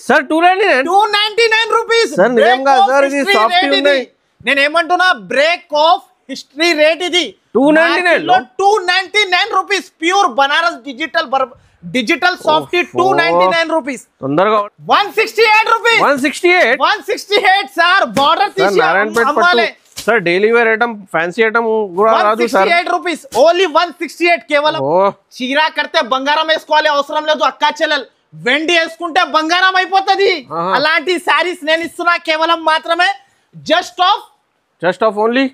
Sir 299 rupees sir నిజంగా sir ఇది soft ఉంది. నేను ఏమంటున్నా బ్రేక్ ఆఫ్ హిస్టరీ రేట్ ఇది 299 rupees pure Banaras digital soft 299 rupees. తొందరగా 168 రూపీస్ 168 సార్ బార్డర్ తీసి అమ్మాలే sir. Daily wear item fancy item కూడా రాదు సార్. 168 రూపీస్ ఓన్లీ 168 కేవలం. చీరా కడితే బంగారం వేసుకోవాలి అవసరం లేదు అక్కా చెల్లెలు, వెండి వేసుకుంటే బంగారం అయిపోతుంది. అలాంటి సారీస్ నేను ఇస్తున్నా కేవలం మాత్రమే just of only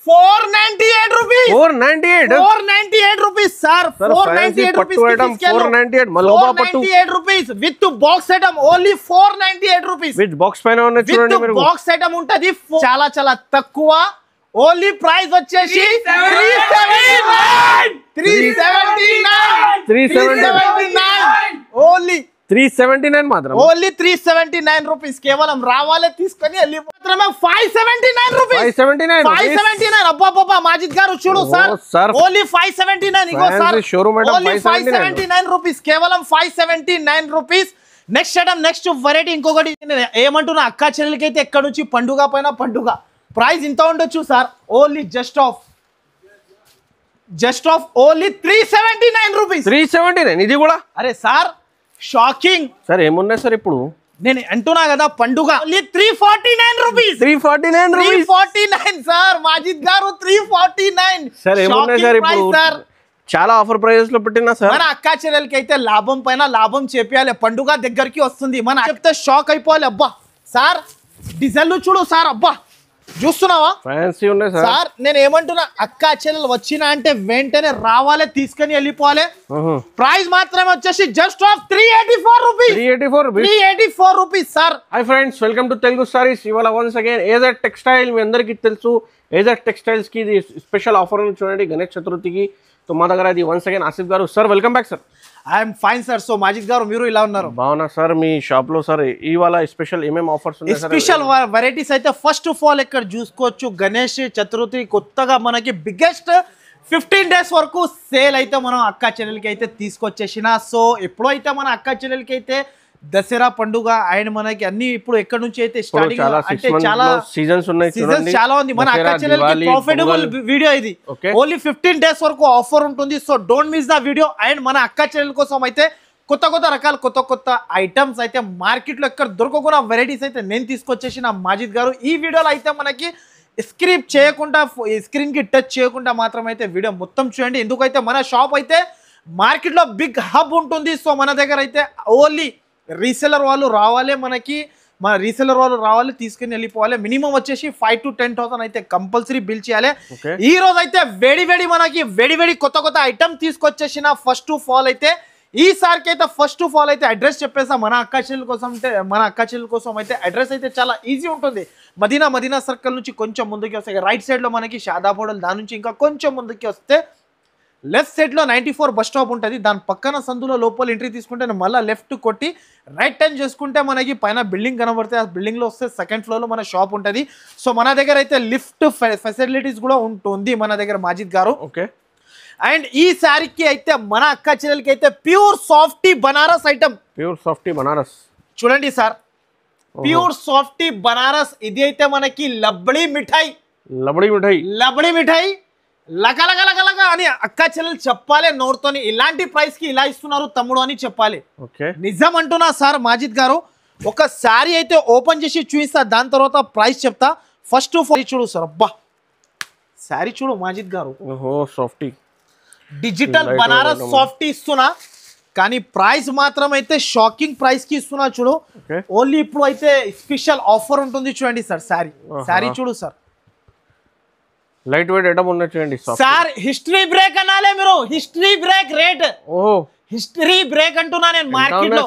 498 rupees. 498 rupees sir. 498 rupees 498 rupees with box item only 498 rupees. With box పైన ఉన్న చూడండి మీరు బాక్స్ ఐటమ్ ఉంటది చాలా చాలా తక్కువ. ఓన్లీ ప్రైస్ వచ్చేసి 379 ఓన్లీ 379 మాత్రం. ఓన్లీ 379 రూపీస్ కేవలం. రావాలే తీసుకొని వెళ్ళి మాత్రమే 579 రూపీస్. 579 అబ్బా మాజిద్ గారు చూడు సార్ ఓన్లీ 579. ఇగో సార్ ఓన్లీ 579 రూపీస్ కేవలం 579 rupees. Next item next variety ఇంకొకటి ఏమంటున్నా అక్కా చెల్లెలకి అయితే ఎక్కడ నుంచి పండుగ పైన పండుగ ప్రైస్ ఇంత ఉండొచ్చు sir. Only just of only 379 rupees. 379 ఇది కూడా. అరే సార్ షాకింగ్ సార్ ఏమున్నాయి సార్ ఇప్పుడు నేను అంటున్నా కదా పండుగ. 349 రూపీస్. 349 సార్ మాజిద్ గారు 349. సార్ ఏమున్నాయి సార్ ఇప్పుడు చాలా ఆఫర్ ప్రైజెస్ లో పెట్టినా సార్. మన అక్కా చెల్లెలకి అయితే లాభం పైన లాభం చేపియాలి. పండుగ దగ్గరికి వస్తుంది మన చెప్తే షాక్ అయిపోవాలి. అబ్బా సార్ డిజైన్లు చూడు సార్. అబ్బా చూస్తున్నావా ఫ్యాన్సీ ఉన్నాయి సార్. నేను ఏమంటున్నా అక్కా చెల్లెలు వచ్చినా అంటే వెంటనే రావాలి తీసుకొని వెళ్ళిపోవాలి. ప్రైస్ మాత్రమే వచ్చేసి just of 384 rupees sir. Hi friends, welcome to Telugu saris. ఇవాళ వన్స్ అగైన్ ఏజర్ టెక్స్టైల్ మీ అందరికీ తెలుసు. ఏజర్ టెక్స్టైల్స్ కి ఇది స్పెషల్ ఆఫర్ చూడండి గణేష్ చతుర్థికి. సో మా దగ్గర అది వన్స్ అగైన్ ఆసిఫ్ గారు. Sir welcome back sir. I'm fine sir. So Majid గారు మీరు ఇలా ఉన్నారు? బాగున్నా సార్. మీ షాప్ లో సార్ ఇవాళ స్పెషల్ ఏమేమి ఆఫర్స్ ఉన్నాయి? స్పెషల్ వెరైటీస్ అయితే ఫస్ట్ ఆఫ్ ఆల్ ఇక్కడ చూసుకోవచ్చు. గణేష్ చతుర్థి కొత్తగా మనకి బిగ్గెస్ట్ 15 డేస్ వరకు సేల్ అయితే మనం అక్కా చెల్లెలకి అయితే తీసుకొచ్చేసిన. సో ఎప్పుడైతే మన అక్కా చెల్లెలకి అయితే దసరా పండుగ అండ్ మనకి అన్ని ఇప్పుడు ఎక్కడ నుంచి అయితే స్టార్టింగ్ అంటే చాలా సీజన్స్ చాలా ఉంది. మన అక్కా చెల్లెలకి ప్రాఫిటబుల్ వీడియో ఇది. ఓన్లీ 15 డేస్ వరకు ఆఫర్ ఉంటుంది. So don't miss the video. And మన అక్కా చెల్లెల కోసం అయితే కొత్త రకాల కొత్త ఐటమ్స్ అయితే మార్కెట్ లో ఎక్కడ దొరకకుండా వెరైటీస్ అయితే నేను తీసుకొచ్చేసిన మాజిద్ గారు. ఈ వీడియోలో అయితే మనకి స్క్రీన్ చేయకుండా స్క్రీన్ కి టచ్ చేయకుండా మాత్రం అయితే వీడియో మొత్తం చూడండి. ఎందుకైతే మన షాప్ అయితే మార్కెట్ లో బిగ్ హబ్ ఉంటుంది. సో మన దగ్గర అయితే ఓన్లీ రీసెలర్ వాళ్ళు రావాలి. మన రీసెలర్ వాళ్ళు రావాలి తీసుకుని వెళ్ళిపోవాలి. మినిమం వచ్చేసి 5 to 10,000 అయితే కంపల్సరీ బిల్ చేయాలి. ఈ రోజు అయితే మనకి వేడి కొత్త ఐటమ్ తీసుకొచ్చేసిన. ఫస్ట్ ఆఫ్ ఆల్ అయితే ఈసారికి అయితే ఫస్ట్ ఆఫ్ ఆల్ అయితే అడ్రస్ చెప్పేసా. మన అక్కా చెల్లెల కోసం అయితే అడ్రస్ అయితే చాలా ఈజీ ఉంటుంది. మదీనా సర్కిల్ నుంచి కొంచెం ముందుకి వస్తే రైట్ సైడ్ లో మనకి షాదాబ్ హోటల్, దాని నుంచి ఇంకా కొంచెం ముందుకి వస్తే లెఫ్ట్ సైడ్ లో 94 బస్ స్టాప్ ఉంటుంది. దాని పక్కన సందులో లోపల ఎంట్రీ తీసుకుంటే మళ్ళీ లెఫ్ట్ కొట్టి రైట్ టర్న్ చేసుకుంటే మనకి పైన బిల్డింగ్ కనబడితే ఆ బిల్డింగ్ లో వస్తే సెకండ్ ఫ్లోర్ లో మన షాప్ ఉంటుంది. సో మన దగ్గర అయితే లిఫ్ట్ ఫెసిలిటీస్ కూడా ఉంటుంది మన దగ్గర మాజిద్ గారు. ఓకే. అండ్ ఈ శారీకి అయితే మన అక్కా చెల్లెలకి అయితే pure softy Banaras item. Pure softy Banaras చూడండి సార్. ప్యూర్ సాఫ్టీ బనారస్ ఇది అయితే మనకి లబ్డి మిఠాయి లగలగలగలగా అని అక్కా చెల్లెలు చెప్పాలి నోరుతోని. ఇలాంటి ప్రైస్ కి ఇలా ఇస్తున్నారు తమ్ముడు అని చెప్పాలి. నిజం అంటున్నా సార్ మాజిద్ గారు. ఒక శారీ అయితే ఓపెన్ చేసి చూపిస్తా, దాని తర్వాత ప్రైస్ చెప్తా. ఫస్ట్ చూడు సార్. అబ్బా శారీ చూడు మాజిద్ గారు. సాఫ్టీ డిజిటల్ బనారస్ సాఫ్టీ ఇస్తున్నా, కానీ ప్రైస్ మాత్రం అయితే షాకింగ్ ప్రైస్ కి ఇస్తున్నా చూడు. ఓన్లీ ఇప్పుడు అయితే స్పెషల్ ఆఫర్ ఉంటుంది చూడండి సార్. శారీ చూడు సార్. లైట్ వెయిట్ ఐటమ్ ఉన్నాయి చూడండి సార్. హిస్టరీ బ్రేక్ అనాలే మీరు. History break rate. History break అంటున్నా నేను. మార్కెట్ లో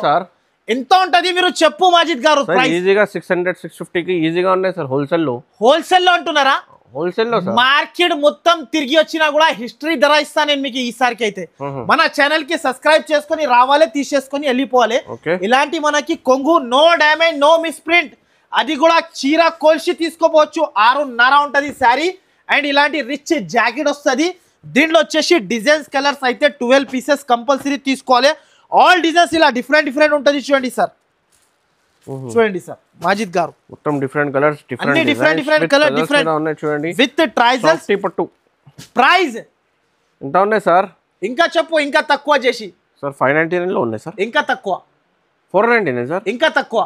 ఎంత ఉంటది మీరు చెప్పు మాజిద్ గారు. ఈజీగా 600-650 కి ఈజీగా ఉన్నాయి సార్. హోల్సేల్ లో అంటున్నారా? హోల్సేల్ లో మార్కెట్ మొత్తం తిరిగి వచ్చినా కూడా హిస్టరీ ధర ఇస్తాను నేను మీకు ఈసారికి అయితే. మన ఛానల్ కి సబ్స్క్రైబ్ చేసుకొని రావాలి, తీసేసుకొని వెళ్ళిపోవాలి. ఇలాంటి మనకి కొంగు no damage no misprint, అది కూడా చీర కోల్సి తీసుకోపోవచ్చు. 6.5 ఉంటది శారీ. అండ్ ఇలాంటి రిచ్ జాకెట్ వస్తుంది. దీంట్లో వచ్చేసి డిజైన్స్ కలర్స్ అయితే 12 పీసెస్ కంపల్సరీ తీసుకోవాలి. ఆల్ డిజైన్స్ ఇలా డిఫరెంట్ ఉంటుంది చూడండి సార్. చూడండి సార్ మాజిద్ గారు మొత్తం డిఫరెంట్ కలర్స్ అన్ని డిఫరెంట్ కలర్ డిఫరెంట్ ఉన్నాయి చూడండి విత్ ట్రైజల్స్ పట్టు ప్రైస్ ఎంత ఉన్నాయి సార్ ఇంకా చెప్పు ఇంకా తక్కువ చేసి సార్ 599 లో ఉన్నాయి సార్ ఇంకా తక్కువ 499 సార్ ఇంకా తక్కువ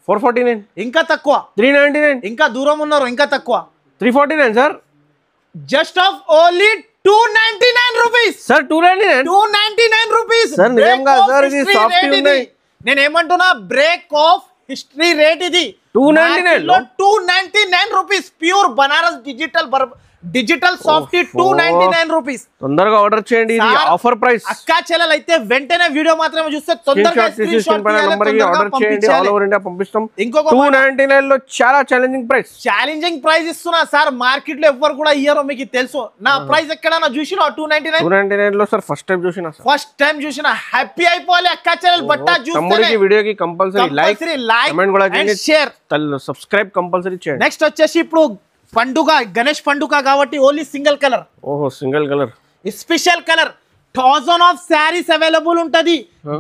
449 ఇంకా తక్కువ 399 ఇంకా దూరం ఉన్నారు ఇంకా తక్కువ 349 sir just of only 299 rupees sir 299 rupees sir నిజంగా సార్ ఇది సాఫ్ట్ ఉన్నాయి నేను ఏమంటున్నా బ్రేక్ ఆఫ్ హిస్టరీ రేట్ ఇది 299 లో 299 rupees pure Banaras digital soft 299 rupees తొందరగా ఆర్డర్ చేయండి ఇది ఆఫర్ ప్రైస్ అక్కా చెల్లెలు అయితే వెంటనే వీడియో మాత్రమే చూస్తే తొందరగా స్క్రీన్ షాట్ తీయాలి ఆర్డర్ చేయండి ఆల్ ఓవర్ ఇండియా పంపిస్తాం ఇంకొక 299 లో చాలా ఛాలెంజింగ్ ప్రైస్ ఇస్తున్నా సార్ మార్కెట్ లో ఎవ్వరు కూడా ఇయ్యరో మీకు తెలుసు నా ప్రైస్ ఎక్కడైనా చూసినా 299 లో సార్ ఫస్ట్ టైం చూసినా హ్యాపీ అయిపోవాలి అక్కా చెల్లెలు బట్టా చూస్తే వీడియోకి కంపల్సరీ లైక్ కమెంట్ కూడా చేయండి షేర్ సబ్స్క్రైబ్ కంపల్సరీ చేయండి నెక్స్ట్ వచ్చేసి ఇప్పుడు పండుగ గణేష్ పండుగ కాబట్టి only single colour single colour special colour 1000 of saris available ఉంటది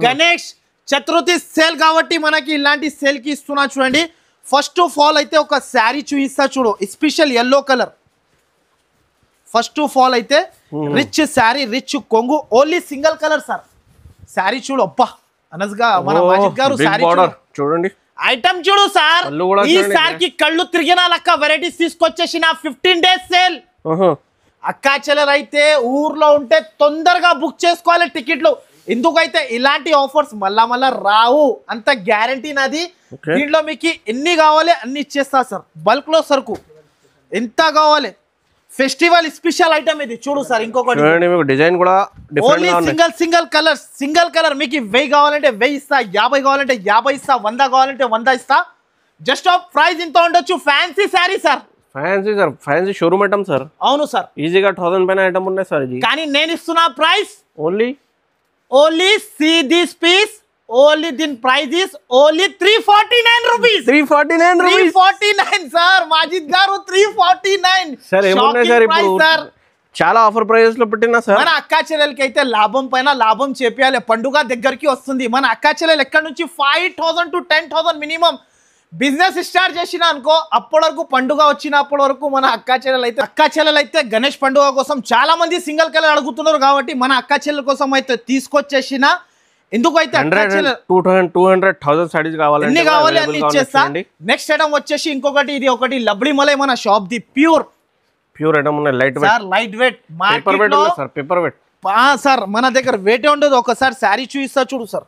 గణేష్ చతుర్థి సేల్ కాబట్టి మనకి ఇలాంటి సేల్ కి ఇస్తున్నా చూడండి ఫస్ట్ ఆఫ్ ఆల్ అయితే ఒక శారీ చూపిస్తా చూడు special yellow colour first of all అయితే రిచ్ శారీ రిచ్ కొంగు only single colour sir sari చూడు అబ్బా అనస్గా మన మాజిద్ గారు శారీ చూడండి ఐటమ్ చూడు సార్ ఈ సార్కి కళ్ళు తిరిగిన లెక్క వెరైటీస్ తీసుకొచ్చేసిన 15 days సేల్ అక్కా చెల్లెలు అయితే ఊర్లో ఉంటే తొందరగా బుక్ చేసుకోవాలి టికెట్లు ఎందుకైతే ఇలాంటి ఆఫర్స్ మళ్ళా రావు అంత గ్యారంటీ నాది దీంట్లో మీకు ఎన్ని కావాలి అన్ని ఇచ్చేస్తా సార్ బల్క్ లో సరుకు ఎంత కావాలి ఫెస్టివల్ స్పెషల్ ఐటమ్ ఇది చూడు సార్ ఇంకొకటి డిజైన్ కూడా ఓన్లీ సింగిల్ కలర్ మీకు 1000 కావాలంటే 1000 ఇస్తా 50 కావాలంటే 50 ఇస్తా 100 కావాలంటే 100 ఇస్తా జస్ట్ ఆఫ్ ప్రైస్ ఇంత ఉండొచ్చు fancy sari sir fancy showroom item sir అవును సార్ ఈజీగా 1000 పైన ఐటమ్ ఉన్నాయి సార్ ఇది కానీ నేను ఇస్తున్నా price only see this piece only దీని price is only 349 rupees 349 sir Majid గారు 349 సార్ ఏమున్నాయి సార్ ఇప్పుడు చాలా ఆఫర్ ప్రైజెస్ లో పెట్టినా సార్ మన అక్కా చెల్లెలకి అయితే లాభం పైన లాభం చేపియాలి పండుగ దగ్గరికి వస్తుంది మన అక్కా చెల్లెలు ఎక్కడ నుంచి 5000 to 10000 మినిమం బిజినెస్ స్టార్ట్ చేసిన అనుకో అప్పటి వరకు పండుగ వచ్చినప్పటి వరకు మన అక్కా చెల్లెలు అయితే గణేష్ పండుగ కోసం చాలా మంది సింగిల్ కలర్ అడుగుతున్నారు కాబట్టి మన అక్కా చెల్లెల కోసం అయితే తీసుకొచ్చేసిన ఎందుకైతే 200,000 సారీస్ కావాలి ఎన్ని కావాలి అన్ని ఇచ్చేస్తా నెక్స్ట్ ఐటమ్ వచ్చేసి ఇంకొకటి ఇది ఒకటి లబ్డి మలై మన షాప్ ది ప్యూర్ ఐటమ్ ఉన్నాయి లైట్ వెయిట్ మార్కెట్ లో పేపర్ వెయిట్ సార్ మన దగ్గర వెయిట్ ఉండదు ఒకసారి శారీ చూపిస్తా చూడు సార్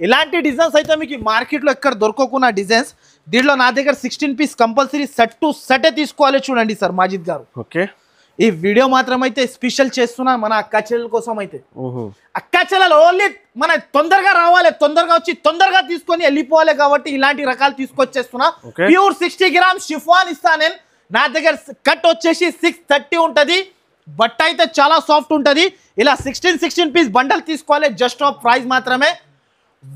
ఇలాంటి డిజైన్స్ అయితే మీకు మార్కెట్ లో ఎక్కడ దొరకకున్న డిజైన్స్ దీంట్లో నా దగ్గర 16 piece compulsory set to set తీసుకోవాలి చూడండి సార్ మాజిద్ గారు ఓకే ఈ వీడియో మాత్రం అయితే స్పెషల్ చేస్తున్నా మన అక్కా చెల్లెల కోసం అయితే అక్కా చెల్లెలు ఓన్లీ మన తొందరగా రావాలి తొందరగా వచ్చి తొందరగా తీసుకొని వెళ్ళిపోవాలి కాబట్టి ఇలాంటి రకాలు తీసుకొచ్చేస్తున్నా ప్యూర్ 60 grams షిఫాన్ ఇస్తా నేను నా దగ్గర కట్ వచ్చేసి 630 ఉంటది బట్ట అయితే చాలా సాఫ్ట్ ఉంటది ఇలా 16 పీస్ బండల్ తీసుకోవాలి జస్ట్ ఆఫ్ ప్రైస్ మాత్రమే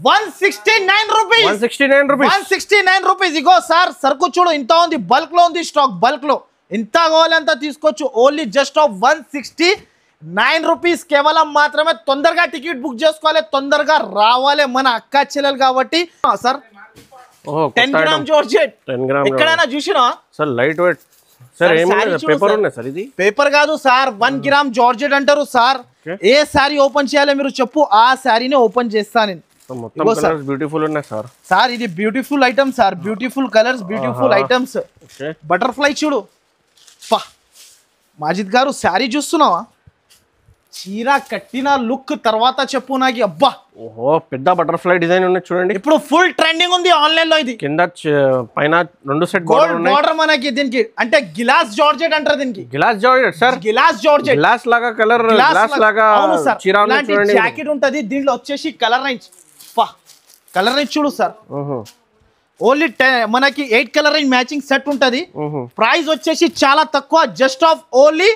169 రూపీస్ ఇగో సార్ సరుకు చూడు ఇంత ఉంది బల్క్ లో ఉంది స్టాక్ బల్క్ లో ఎంత కావాలి అంత తీసుకోవచ్చు ఓన్లీ జస్ట్ ఆఫ్ 169 రూపీస్ కేవలం మాత్రమే తొందరగా టికెట్ బుక్ చేసుకోవాలి తొందరగా రావాలి మన అక్కా చెల్లెలు కాబట్టి సార్ 10 గ్రామ్ జార్జెట్ ఎక్కడైనా చూసినా sir light weight sir paper ఉన్నాయి సార్ ఇది పేపర్ కాదు సార్ 1 గ్రామ్ జార్జెట్ అంటారు సార్ ఏ సారీ ఓపెన్ చేయాలో మీరు చెప్పు ఆ సారీని ఓపెన్ చేస్తా నేను బ్యూటిఫుల్ ఉన్నాయి సార్ ఇది beautiful item sir beautiful colours beautiful items butterfly చూడు మాజిద్ గారు శారీ చూస్తున్నావా చీర కట్టిన లుక్ తర్వాత చెప్పు నాకు అబ్బా పెద్ద బటర్ఫ్లై డిజైన్ ఉన్నాయి చూడండి ఇప్పుడు ఫుల్ ట్రెండింగ్ ఉంది ఆన్లైన్ లో ఇది కింద పైన 2 సెట్ బార్డర్ మనకి దీనికి అంటే గ్లాస్ జార్జెట్ అంటారు దీనికి glass georgette sir glass georgette glass లాగా కలర్ గ్లాస్ లాగా చీర చూడండి జాకెట్ ఉంటది దీంట్లో వచ్చేసి కలర్ రేంజ్ చూడు సార్ ఓన్లీ మనకి 8 కలర్ రేంజ్ మ్యాచింగ్ సెట్ ఉంటది ప్రైస్ వచ్చేసి చాలా తక్కువ just of only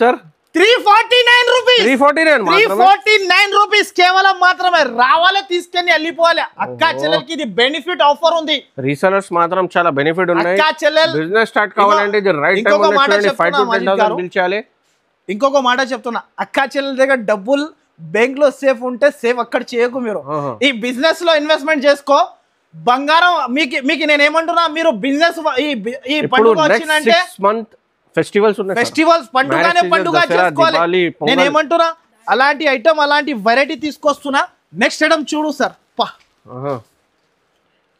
sir 349 rupees కేవలం మాత్రమే రావాలి తీసుకొని వెళ్ళిపోవాలి అక్కా చెల్లెలకి ఇది బెనిఫిట్ ఆఫర్ ఉంది రీసెలర్స్ మాత్రం చాలా బెనిఫిట్ ఉన్నాయి అక్కా చెల్లెలు బిజినెస్ స్టార్ట్ కావాలంటే ఇది రైట్ టైం లో 5 to 10,000 బిల్ చేయాలి ఇంకొక మాట చెప్తున్నా అక్కా చెల్లెల దగ్గర డబ్బులు బ్యాంక్ లో సేఫ్ ఉంటే సేఫ్ అక్కడ చేయకు మీరు. ఈ బిజినెస్ లో ఇన్వెస్ట్మెంట్ చేసుకో. బంగారం మీకు నేను ఏమంటున్నా, మీరు బిజినెస్ ఈ పండుగ వచ్చిందంటే ఫెస్టివల్స్ పండుగనే పండుగ చేసుకోవాలి. నేను ఏమంటున్నా, అలాంటి ఐటమ్ అలాంటి వెరైటీ తీసుకొస్తున్నా. నెక్స్ట్ ఐటమ్ చూడు సార్.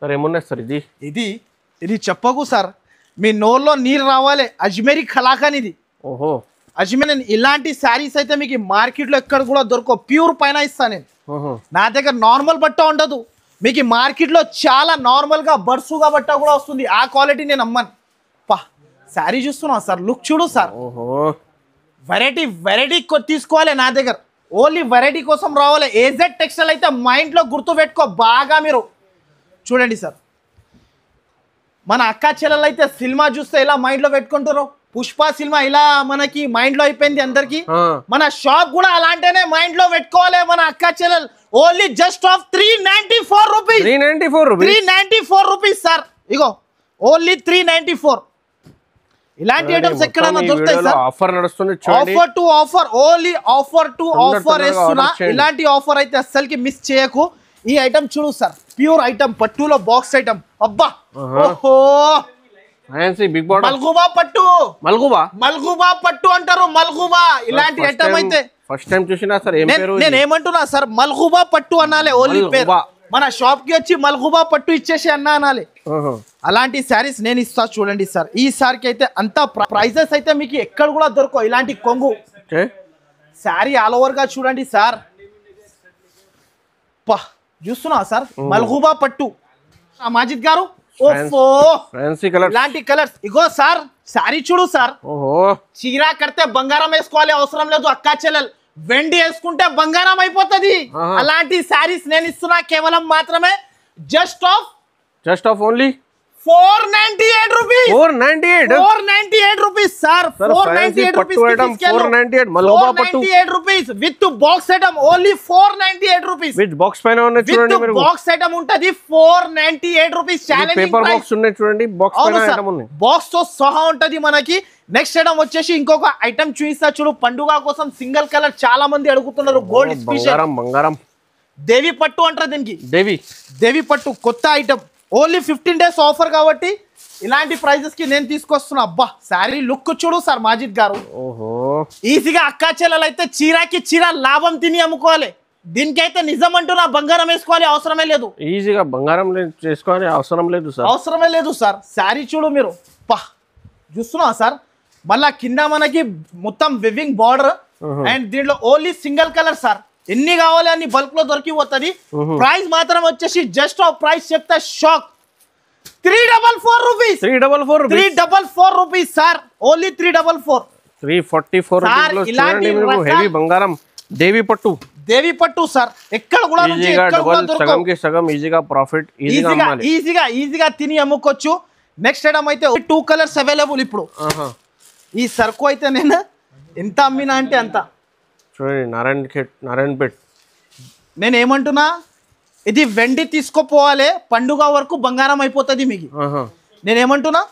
సార్ ఏమున్నాయి సార్? ఇది చెప్పకు సార్, మీ నోర్లో నీరు రావాలి. అజ్మేరీ కలాకాన్ ఇది. ఓహో, అజ్మేర్. ఇలాంటి శారీస్ అయితే మీకు మార్కెట్లో ఎక్కడ కూడా దొరకవు. ప్యూర్ పైన ఇస్తాను నేను. నా దగ్గర నార్మల్ బట్ట ఉండదు. మీకు మార్కెట్లో చాలా నార్మల్గా బర్సుగా బట్ట కూడా వస్తుంది. ఆ క్వాలిటీ నేను అమ్మను. శారీ చూస్తున్నా సార్, లుక్ చూడు సార్. వెరైటీ తీసుకోవాలి నా దగ్గర. ఓన్లీ వెరైటీ కోసం రావాలి. ఏజెడ్ టెక్స్టైల్ అయితే మైండ్లో గుర్తు పెట్టుకో బాగా మీరు. చూడండి సార్, మన అక్క చెల్లెలు అయితే సినిమా చూస్తే ఇలా మైండ్లో పెట్టుకుంటారు. పుష్ప సినిమా ఇలా మనకి మైండ్లో అయిపోయింది అందరికి. మన షాప్ కూడా అలాంటినే మైండ్లో పెట్టుకోవాలి. మన అక్క చెల్లెలు only just of 394 rupees. 394 rupees sir. Ego only 394. ఇలాంటి ఐటమ్స్ ఎక్కడైనా దొరుకుతాయి సార్. ఆఫర్ నడుస్తుంది. Offer to offer, only offer to offer వేస్తున్నా. ఇలాంటి ఆఫర్ అయితే అస్సలకి మిస్ చేయకు. ఈ ఐటమ్ చూడు సార్, ప్యూర్ ఐటమ్, పట్టులో బాక్స్ ఐటమ్. అబ్బా, ఓహో, మల్గుబా పట్టు. మల్గుబా పట్టు అంటారు. మల్గుబా ఇలాంటి ఐటమ్ అయితే ఫస్ట్ టైం చూసినా సార్. నేను ఏమంటున్నా సార్, మల్గుబా పట్టు అనాలి ఓన్లీ పేరు. మన షాప్ కి వచ్చి మల్గుబా పట్టు ఇచ్చేసి అనాలి. అలాంటి శారీస్ నేను ఇస్తా చూడండి సార్. ఈ సారికి అయితే అంత ప్రైజెస్ అయితే మీకు ఎక్కడ కూడా దొరకవు. ఇలాంటి కొంగు శారీ ఆల్ ఓవర్ గా చూడండి సార్. చూస్తున్నా సార్, మల్గుబా పట్టు. మాజిద్ గారు, ఇలాంటి కలర్స్. ఇగో సార్, శారీ చూడు సార్. చీరా కడితే బంగారం వేసుకోవాలి అవసరం లేదు. అక్కా చెల్లెలు వెండి వేసుకుంటే బంగారం అయిపోతుంది. అలాంటి శారీస్ నేను ఇస్తున్నా కేవలం మాత్రమే just of only 498 rupees. 498 rupees sir. 498 rupees with box item. Only 498 rupees with box పైన ఉన్నాయి చూడండి. మీరు బాక్స్ ఐటమ్ ఉంటది 498 రూపీస్. ఛాలెంజింగ్ పేపర్ బాక్స్ ఉన్నాయి చూడండి. బాక్స్ పైన ఐటమ్ ఉంది. బాక్స్ తో సహా ఉంటది మనకి. నెక్స్ట్ ఐటమ్ వచ్చేసి ఇంకొక ఐటమ్ చూపిస్తా చూడు. పండుగ కోసం సింగిల్ కలర్ చాలా మంది అడుగుతున్నారు. గోల్డ్ స్పెషల్ బంగారం దేవి పట్టు అంటారు దీనికి. దేవి పట్టు కొత్త ఐటమ్. ఓన్లీ 15 డేస్ ఆఫర్ కాబట్టి ఇలాంటి ప్రైజెస్ కి నేను తీసుకొస్తున్నా. అబ్బా, శారీ లుక్ చూడు సార్ మాజిద్ గారు. ఈజీగా అక్కా చెల్లెలు అయితే చీరాకి చీర లాభం తిని అమ్ముకోవాలి. దీనికైతే నిజం అంటూ నా బంగారం వేసుకోవాలి అవసరమే లేదు. ఈజీగా బంగారం చేసుకోవాలి అవసరమే లేదు సార్. శారీ చూడు మీరు. చూస్తున్నా సార్. మళ్ళా కింద మనకి మొత్తం వివింగ్ బార్డర్ అండ్ దీంట్లో ఓన్లీ సింగిల్ కలర్ సార్. ఎన్ని కావాలి అన్ని బల్క్ లో దొరికిపోతుంది. ప్రైస్ మాత్రం వచ్చేసి జస్ట్ ఆఫ్ ప్రైస్ చెప్తే shock. 344 rupees. 344 rupees sir. Only 344. 344 ఇలాంటి హెవీ బంగారం దేవి పట్టు సార్. ఎక్కడ కూడా సగం ఈజీగా ప్రాఫిట్ ఈజీగా తిని అమ్ముకోవచ్చు. నెక్స్ట్ ఐటమ్ అయితే 2 కలర్స్ అవైలబుల్ ఇప్పుడు. ఈ సరుకు అయితే నేను ఎంత అమ్మినా అంటే అంత. చూడండి, నారాయణపేట్. నేను ఏమంటున్నా, ఇది వెండి తీసుకోపోవాలి. పండుగ వరకు బంగారం అయిపోతుంది మీకు. నేనేమంటున్నా,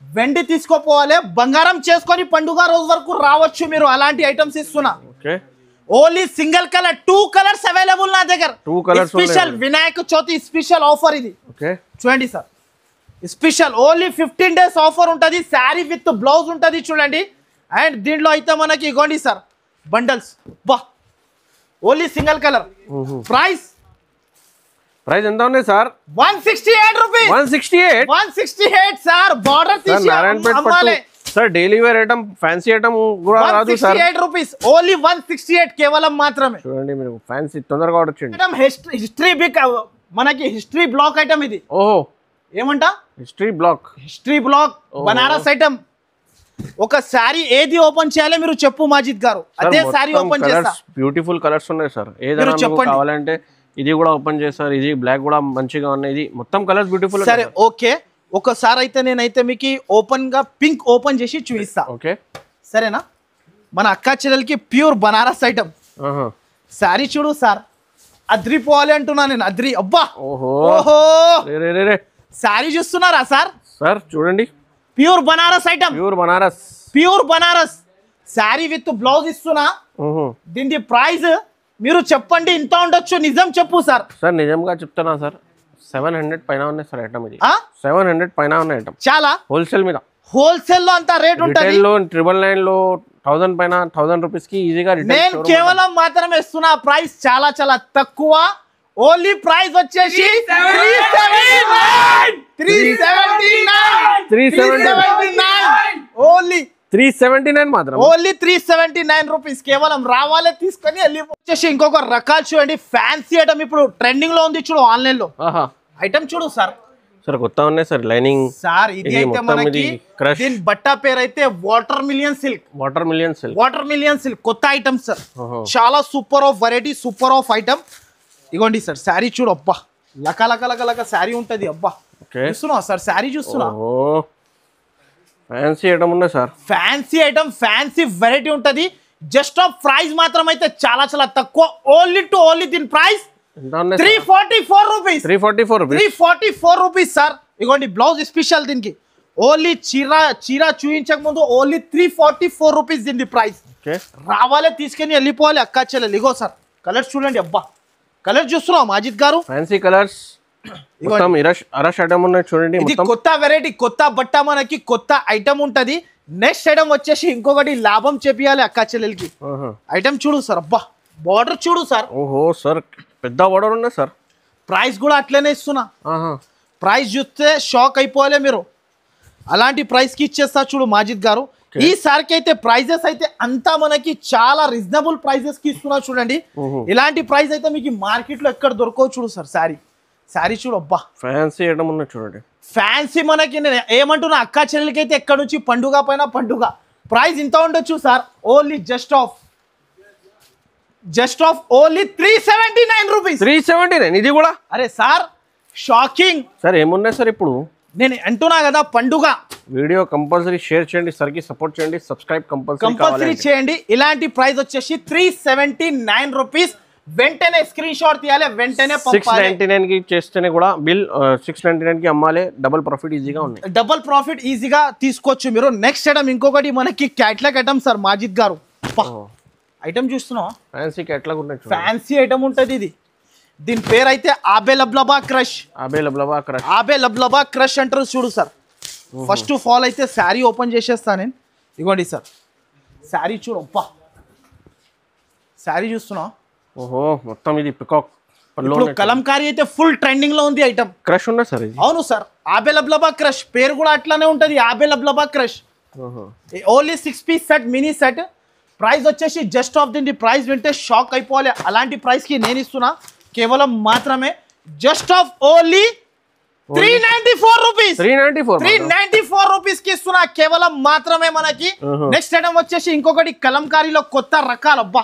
వెండి తీసుకోపోవాలి, బంగారం చేసుకొని పండుగ రోజు వరకు రావచ్చు మీరు. అలాంటి ఐటమ్స్ ఇస్తున్నా. Only single colour 2 colours available నా దగ్గర. Special Vinayaka Chavithi special offer ఇది. చూడండి sir, special only 15 days offer ఉంటుంది. శారీ విత్ బ్లౌజ్ ఉంటుంది చూడండి. అండ్ దీంట్లో అయితే మనకి ఇగోండి sir bundles. Only single colour. Price ఎంత ఉన్నాయి సార్? 168 రూపీస్. 168 సార్. బార్డర్ తీసి అమ్మాలి sir. Daily wear item, fancy item కూడా రాదు సార్. 168 రూపీస్. ఓన్లీ 168 కేవలం మాత్రమే. చూడండి మీరు, ఫ్యాన్సీ తొందరగా వచ్చేయండి. ఐటమ్ హిస్టరీ బిగ్, మనకి హిస్టరీ బ్లాక్ ఐటమ్ ఇది. ఓహో, ఏమంటా? History block Banaras item. ఒక శారీ ఏది ఓపెన్ చేయాలి మీరు చెప్పు మాజిద్ గారు, అదే శారీ ఓపెన్ చేస్తా. బ్యూటిఫుల్ కలర్స్ ఉన్నాయి సార్. ఏదైనా కావాలంటే ఇది కూడా ఓపెన్ చేస్తారు. ఇది బ్లాక్ కూడా మంచిగా ఉన్నాయి. ఇది మొత్తం కలర్స్ బ్యూటిఫుల్. సరే ఓకే, ఒకసారి అయితే నేనైతే మీకు ఓపెన్ గా పింక్ ఓపెన్ చేసి చూపిస్తా. ఓకే సరేనా? మన అక్కా చెల్లెలకి ప్యూర్ బనారస్ ఐటమ్. శారీ చూడు సార్, అద్రిపోవాలి అంటున్నా నేను. అద్రి. అబ్బా, ఓహో, శారీ చూస్తున్నారా సార్? చూడండి, pure Banaras item. Pure Banaras sari with blouse ఇస్తున్నా. దీని ప్రైస్ మీరు చెప్పండి ఇంత ఉండొచ్చు నిజం చెప్పు సార్ సార్ నిజంగా చెప్తున్నా సార్ 700 పైన ఉన్నాయి సార్ ఐటమ్ ఇది 700 పైన ఉన్న ఐటమ్ చాలా హోల్సేల్ మీద హోల్సేల్ లో అంత రేట్ ఉంటుంది రిటైల్ లో 999 లో 1000 పైన 1000 రూపీస్ కి ఈజీగా నేను కేవలం మాత్రమే ఇస్తున్నా ప్రైస్ చాలా చాలా తక్కువ ఓన్లీ ప్రైస్ వచ్చేసి 379 ఓన్లీ 379 మాత్రం ఓన్లీ 379 రూపీస్ కేవలం రావాలే తీసుకొని వెళ్ళి వచ్చేసి ఇంకొక రకాలు చూడండి ఫ్యాన్సీ ఐటమ్ ఇప్పుడు ట్రెండింగ్ లో ఉంది చూడు ఆన్లైన్ లో ఐటమ్ చూడు సార్ సార్ కొత్త ఉన్నాయి సార్ లైనింగ్ సార్ ఇది అయితే మనకి దీని బట్ట పేరు అయితే వాటర్ మిలియన్ సిల్క్ కొత్త ఐటమ్ సార్ చాలా super of variety super of item ఇగోండి సార్ శారీ చూడు అబ్బా లక లక లక లక శారీ ఉంటది అబ్బా చూస్తున్నావా సార్ శారీ చూస్తున్నా ఫ్యాన్సీ ఐటమ్ ఉన్నాయి sir fancy item fancy variety ఉంటది జస్ట్ ఆఫ్ ప్రైస్ మాత్రం అయితే చాలా చాలా తక్కువ ఓన్లీ టు ఓన్లీ దీని ప్రైస్ 344 రూపీస్ సార్ ఇగోండి బ్లౌజ్ స్పెషల్ దీనికి ఓన్లీ చీర చూయించక ముందు ఓన్లీ 344 రూపీస్ దీని ప్రైస్ రావాలే తీసుకొని వెళ్ళిపోవాలి అక్కా చెల్లెలు ఇగో సార్ కలర్స్ చూడండి అబ్బా కలర్ చూస్తున్నావు మాజిద్ గారు ఫ్యాన్సీ కలర్స్ మొత్తం అరష్ ఐటమ్ ఉన్నాయి చూడండి ఇది కొత్త వెరైటీ కొత్త బట్ట మనకి కొత్త ఐటమ్ ఉంటది నెక్స్ట్ ఐటమ్ వచ్చేసి ఇంకొకటి లాభం చెప్పియాలి అక్కా చెల్లెలకి ఐటమ్ చూడు సార్ అబ్బా బార్డర్ చూడు సార్ ఓహో సార్ పెద్ద బార్డర్ ఉన్నాయి సార్ ప్రైస్ కూడా అట్లనే ఇస్తున్నా ప్రైస్ చూస్తే షాక్ అయిపోలే మీరు అలాంటి ప్రైస్ కి ఇచ్చేస్తా చూడు మాజిద్ గారు ఈసారికి అయితే ప్రైజెస్ అయితే అంతా మనకి చాలా రీజనబుల్ ప్రైజెస్ కి ఇస్తున్నా చూడండి ఇలాంటి ప్రైస్ అయితే మీకు మార్కెట్ లో ఎక్కడ దొరకవు చూడు సార్ శారీ చూడు అబ్బా ఫ్యాన్సీ ఐటమ్ ఉన్నాయి చూడండి ఫ్యాన్సీ మనకి నేను ఏమంటున్నా అక్కా చెల్లెలకి అయితే ఎక్కడ నుంచి పండుగ పైన పండుగ ప్రైస్ ఇంత ఉండొచ్చు sir only just of only 379 rupees 379 ఇది కూడా అరే సార్ షాకింగ్ సార్ ఏమున్నాయి సార్ ఇప్పుడు నేను అంటున్నా కదా పండుగ వీడియో కంపల్సరీ షేర్ చేయండి సార్ కి సపోర్ట్ చేయండి సబ్స్క్రైబ్ కంపల్సరీ చేయండి ఇలాంటి ప్రైస్ వచ్చేసి 379 రూపీస్ వెంటనే స్క్రీన్ షాట్ తీయాలి వెంటనే 699 కి చేస్తేనే కూడా బిల్ 699 కి అమ్మాలి డబుల్ ప్రాఫిట్ ఈజీగా తీసుకోవచ్చు మీరు నెక్స్ట్ ఐటమ్ ఇంకొకటి మనకి క్యాట్లాగ్ ఐటమ్ సార్ మాజిద్ గారు ఐటమ్ చూస్తున్నావా ఫ్యాన్సీ క్యాట్లాగ్ ఉన్నాయి ఫ్యాన్సీ ఐటమ్ ఉంటది ఇది దీని పేరు అయితే ఆబే లబ్లబా క్రష్ అంటారు చూడు సార్ ఫస్ట్ ఆఫ్ ఆల్ అయితే శారీ ఓపెన్ చేసేస్తా నేను ఇగోండి సార్ శారీ చూడు అబ్బా శారీ చూస్తున్నా ఓహో మొత్తం ఇది పికాక్ కలంకారీ అయితే ఫుల్ ట్రెండింగ్ లో ఉంది ఐటమ్ క్రష్ ఉన్నా సార్ అవును సార్ ఆబే లబ్లబా క్రష్ పేరు కూడా అట్లానే ఉంటది ఆబే లబ్లబా crush only 6 piece set mini set price వచ్చేసి జస్ట్ ఆఫ్ దీని ప్రైస్ వింటే షాక్ అయిపోవాలి అలాంటి ప్రైస్ కి నేను ఇస్తున్నా కేవలం మాత్రమే జస్ట్ ఆఫ్ ఓన్లీ 394 రూపీస్ కి ఇస్తున్నా కేవలం మాత్రమే మనకి నెక్స్ట్ ఐటమ్ వచ్చేసి ఇంకొకటి కలంకారీలో కొత్త రకాలు అబ్బా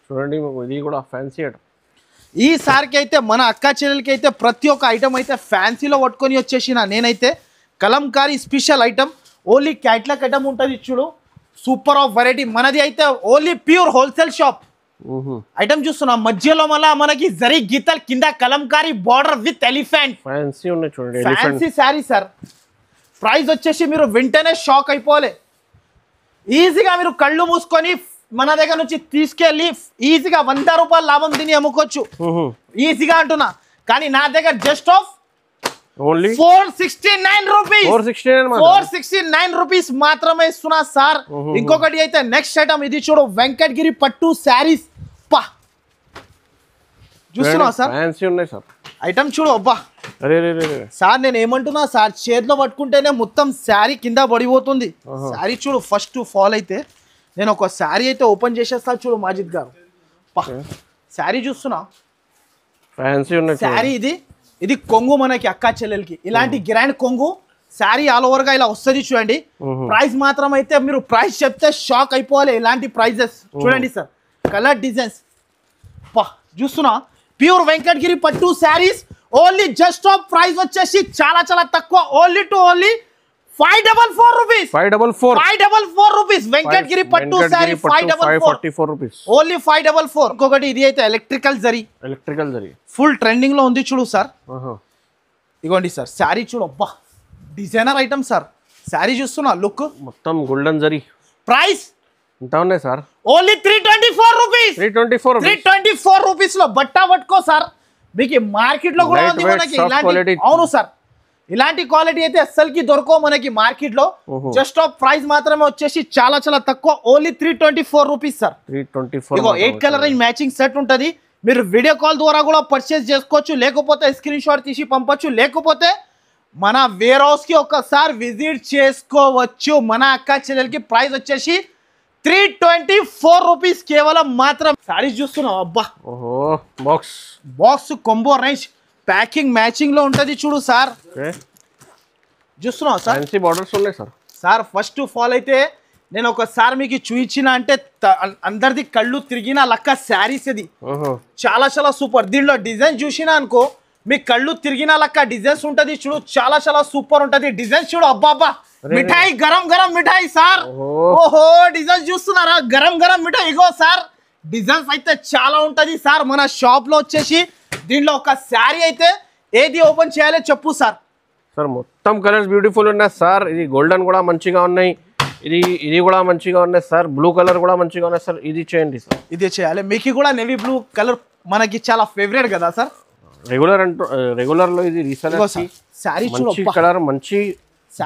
చూడండి ఇది కూడా ఫ్యాన్సీ ఐటమ్ ఈసారికి అయితే మన అక్కా చెల్లెలకి అయితే ప్రతి ఒక్క ఐటమ్ అయితే ఫ్యాన్సీలో పట్టుకొని వచ్చేసిన నేనైతే Kalamkari special item only catalogue item ఉంటుంది చూడు సూపర్ ఆఫ్ వెరైటీ మనది అయితే only pure wholesale shop item చూస్తున్నా మధ్యలో మళ్ళా మనకి జరీ గీతల్ కింద Kalamkari border with elephant fancy sari sir price వచ్చేసి మీరు వెంటనే షాక్ అయిపోలే ఈజీగా మీరు కళ్ళు మూసుకొని మన దగ్గర నుంచి తీసుకెళ్ళి ఈజీగా 100 రూపాయలు లాభం తిని అమ్ముకోవచ్చు ఈజీగా అంటున్నా కానీ నా దగ్గర జస్ట్ ఆఫ్ ఓన్లీ 469 రూపీస్ మాత్రమే ఇస్తున్నా సార్ ఇంకొకటి అయితే నెక్స్ట్ ఐటమ్ ఇది చూడు వెంకటగిరి పట్టు శారీస్ పా చూస్తున్నా సార్ ఐటమ్ చూడు అబ్బా సార్ నేను ఏమంటున్నా సార్ చేతిలో పట్టుకుంటేనే మొత్తం శారీ కింద పడిపోతుంది శారీ చూడు ఫస్ట్ ఫాల్ అయితే నేను ఒక శారీ అయితే ఓపెన్ చేసేస్తా చూడు మాజిద్ గారు శారీ చూస్తున్నా శారీ ఇది కొంగు మనకి అక్కా చెల్లెలకి ఇలాంటి గ్రాండ్ కొంగు శారీ ఆల్ ఓవర్ గా ఇలా వస్తుంది చూడండి ప్రైస్ మాత్రం అయితే మీరు ప్రైస్ చెప్తే షాక్ అయిపోవాలి ఇలాంటి ప్రైజెస్ చూడండి సార్ కలర్ డిజైన్స్ చూస్తున్నా ప్యూర్ వెంకటగిరి పట్టు saris only just of price వచ్చేసి చాలా చాలా తక్కువ only to only 544 rupees Venkatagiri పట్టు శారీ 544 రూపీస్ ఓన్లీ 544 ఇంకొకటి ఇది అయితే ఎలక్ట్రికల్ జరీ ఫుల్ ట్రెండింగ్ లో ఉంది చూడు సార్ ఇగోండి సార్ శారీ చూడు అబ్బా డిజైనర్ ఐటమ్ సార్ శారీ చూస్తున్నా లుక్ మొత్తం గోల్డెన్ జరీ ప్రైస్ ఎంత ఉన్నాయి సార్? Only 324 rupees. 324 రూపీస్ లో బట్టా పట్టుకో సార్. మీకు మార్కెట్ లో కూడా ఉంది మనకి ఇలాంటి. అవును సార్, ఇలాంటి క్వాలిటీ అయితే అస్సలకి దొరకవు మనకి మార్కెట్ లో. జస్ట్ ఆఫ్ ప్రైస్ మాత్రమే వచ్చేసి చాలా చాలా తక్కువ. Only 324 rupees sir. 324. ఇగో 8 కలర్ రేంజ్ మ్యాచింగ్ సెట్ ఉంటది. మీరు వీడియో కాల్ ద్వారా కూడా పర్చేస్ చేసుకోవచ్చు, లేకపోతే స్క్రీన్ షాట్ తీసి పంపొచ్చు, లేకపోతే మన వేర్ హౌస్ కి ఒకసారి విజిట్ చేసుకోవచ్చు. మన అక్క చెల్లెలకి ప్రైస్ వచ్చేసి 324 రూపీస్ కేవలం మాత్రం. సారీస్ చూస్తున్నావు అబ్బా, ఓహో box combo range packing matching లో ఉంటది చూడు సార్. చూస్తున్నావు సార్, ఫ్యాన్సీ బార్డర్స్ ఉన్నాయి sir. Sir first of all అయితే నేను ఒకసారి మీకు చూయించిన అంటే అందరిది కళ్ళు తిరిగిన లక్క శారీస్ ఇది చాలా చాలా సూపర్. దీనిలో డిజైన్ చూసినా అనుకో మీ కళ్ళు తిరిగిన లక్క డిజైన్స్ ఉంటది చూడు, చాలా చాలా సూపర్ ఉంటది. డిజైన్స్ చూడు అబ్బా అబ్బా, మిఠాయి గరం గరం మిఠాయి సార్. ఓహో డిజైన్స్ చూస్తున్నారా, గరం గరం మిఠాయి. ఇగో సార్ డిజైన్స్ అయితే చాలా ఉంటది సార్ మన షాప్ లో వచ్చేసి. దీనిలో ఒక శారీ అయితే ఏది ఓపెన్ చేయాలో చెప్పు సార్. సార్ మొత్తం కలర్స్ బ్యూటిఫుల్ ఉన్నాయి సార్. ఇది గోల్డెన్ కూడా మంచిగా ఉన్నాయి, ఇది కూడా మంచిగా ఉన్నాయి సార్. బ్లూ కలర్ కూడా మంచిగా ఉన్నాయి సార్. ఇది చేయండి సార్, ఇది చేయాలి. మీకు కూడా నేవీ బ్లూ కలర్ మనకి చాలా ఫేవరెట్ కదా సార్. రెగ్యులర్ లో ఇది రీసెలర్ సారీ మంచి కలర్ మంచి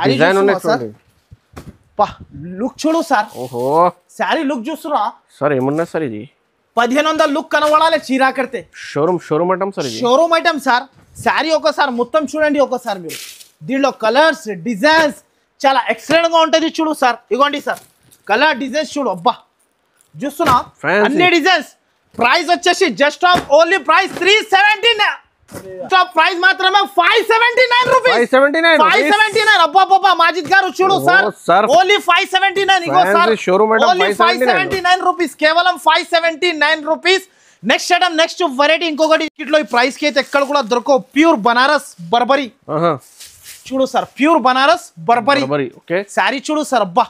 డిజైన్ ఉన్నాయి చూడండి. లుక్ చూడు సార్. ఓహో సారీ లుక్ చూస్తున్నా సార్. ఏమున్నా సార్ ఇది 1500 లుక్ కనబడాలి చీరా కడితే. షోరూమ్ ఐటమ్ సార్, ఇది షోరూమ్ ఐటమ్ సార్. సారీ ఒకసారి మొత్తం చూడండి ఒకసారి మీరు. దీనిలో కలర్స్ డిజైన్స్ చాలా ఎక్సలెంట్ గా ఉంటది చూడు సార్. ఇగోండి సార్ కలర్ డిజైన్స్ చూడు అబ్బా, చూస్తున్నా అన్ని డిజైన్స్. ప్రైస్ వచ్చేసి just of only price 379. Price మాత్రమే 579 రూపీస్. 579 అబ్బా మాజిద్ గారు చూడు సార్. ఓన్లీ 579. ఇగో సార్ ఓన్లీ 579 రూపీస్, కేవలం 579 rupees. Next item next variety ఇంకొకటి ఇట్లో ఈ ప్రైస్ కి అయితే ఎక్కడ కూడా దొరకవు. ప్యూర్ బనారస్ బర్బరీ చూడు sir, pure Banaras Burberry. Sari చూడు సార్ అబ్బా,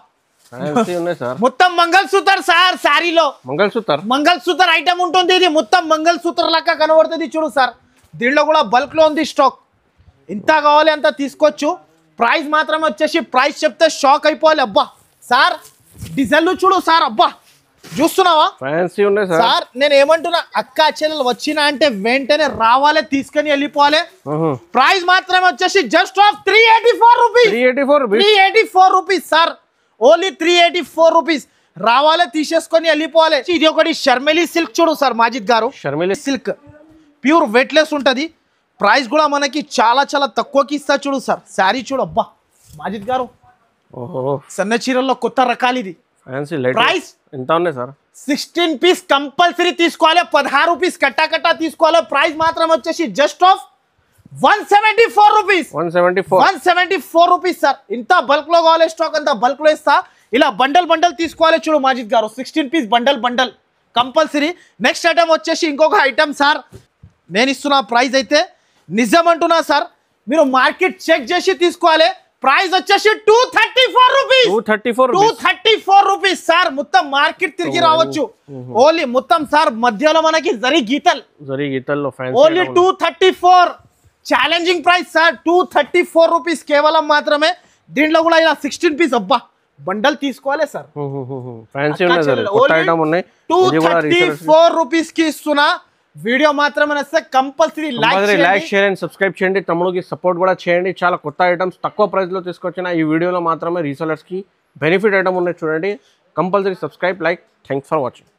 మొత్తం మంగళ సూత్ర సార్. శారీలో మంగళ సూత్ర ఐటమ్ ఉంటుంది. ఇది మొత్తం మంగళ సూత్ర లెక్క కనబడుతుంది చూడు సార్. దీనిలో కూడా బల్క్ లో ఉంది స్టాక్. ఇంత కావాలి అంత తీసుకోవచ్చు. ప్రైస్ మాత్రమే వచ్చేసి ప్రైస్ చెప్తే షాక్ అయిపోవాలి అబ్బా. సార్ డిజైన్లు చూడు సార్ అబ్బా, చూస్తున్నావా సార్. నేను ఏమంటున్నా, అక్క చెల్లెలు వచ్చినా అంటే వెంటనే రావాలి, తీసుకొని వెళ్ళిపోవాలి. ప్రైస్ మాత్రమే వచ్చేసి just of 384 rupees. 384 rupees sir. Only 384 rupees. రావాలి, తీసేసుకొని వెళ్ళిపోవాలి. ఇది ఒకటి షర్మిలీ సిల్క్ చూడు సార్ మాజిద్ గారు. షర్మిలీ సిల్క్ ప్యూర్ వెయిట్లెస్ ఉంటది. ప్రైస్ కూడా మనకి చాలా చాలా తక్కువకి ఇస్తా చూడు సార్. శారీ చూడు అబ్బా మాజిద్ గారు. సన్న చీరల్లో కొత్త రకాలు ఇది. ప్రైస్ ఎంత ఉన్నాయి సార్? 16 పీస్ కంపల్సరీ తీసుకోవాలి. 16 రూపీస్ కట్టా తీసుకోవాలి. ప్రైస్ మాత్రం వచ్చేసి just of 174 rupees. 174 rupees sir. ఇంత బల్క్ లో కావాలి స్టాక్ అంతా బల్క్ లో ఇస్తా. ఇలా బండల్ తీసుకోవాలి చూడు మాజిద్ గారు. 16 piece bundle compulsory. Next item వచ్చేసి ఇంకొక ఐటమ్ సార్. నేను ఇస్తున్న ప్రైస్ అయితే నిజం అంటున్నా సార్, మీరు మార్కెట్ చెక్ చేసి తీసుకోవాలి. ప్రైస్ వచ్చేసి 234 రూపీస్. 234 rupees sir. మొత్తం మార్కెట్ తిరిగి రావచ్చు. ఓన్లీ మొత్తం సార్ మధ్యలో మనకి జరీ గీతల్లో only 234. Challenging price sir. 234 rupees కేవలం మాత్రమే. దీంట్లో కూడా ఇలా 16 పీస్ అబ్బా బండల్ తీసుకోవాలి సార్. 234 రూపీస్ కి ఇస్తున్నా. వీడియో మాత్రమే నచ్చితే compulsory like share and subscribe చేయండి. తమ్ముడికి సపోర్ట్ కూడా చేయండి. చాలా కొత్త ఐటమ్స్ తక్కువ ప్రైస్ లో తీసుకొచ్చిన ఈ వీడియోలో మాత్రమే రీసెలర్స్ కి బెనిఫిట్ ఐటమ్ ఉన్నాయి చూడండి. Compulsory subscribe, like. Thanks for watching.